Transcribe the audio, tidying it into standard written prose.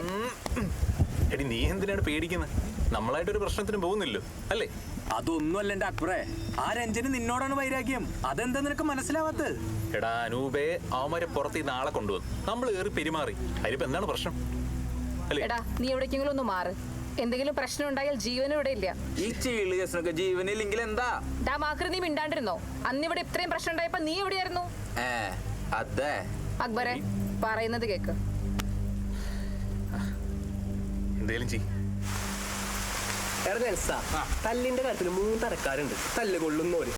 അല്ലേ? എടി നീ എന്തിനാണ് പേടിക്കുന്നത്? നമ്മളായിട്ടൊരു പ്രശ്നത്തിന് പോകുന്നില്ലോ അല്ലേ? അതൊന്നുമല്ല എന്റെ അക്ബറെ, ആ രഞ്ജന് നിന്നോടാണ് വൈരാഗ്യം. അതെന്താ നിനക്ക് മനസ്സിലാവാത്തത്? എടാ അനൂപേ, അവന്മാരെ പുറത്ത് ഈ നാളെ കൊണ്ടുവന്നു, നമ്മൾ ഏറി പെരുമാറി. അതിനിപ്പോ എന്താണ് പ്രശ്നം അല്ലേ? എടാ നീ എവിടേക്കെങ്കിലും ഒന്ന് മാറ്. എന്തെങ്കിലും പ്രശ്നം ഉണ്ടായാൽ ജീവനും ഇവിടെ ഇല്ല. ഈ ചീള് കേസിനൊക്കെ ജീവനില്ലെങ്കിൽ എന്താ? മാക്രി, നീ മിണ്ടാണ്ടിരുന്നോ? അന്നിവിടെ ഇത്രയും പ്രശ്നം ഉണ്ടായപ്പോ നീ എവിടെയായിരുന്നു? അതെ അക്ബറെ, പറയുന്നത് കേക്ക്. എന്തേലും ചെയ്. തല്ലിന്റെ കാര്യത്തിൽ 3 തരക്കാരുണ്ട്. തല്ല് കൊള്ളുന്നോര്,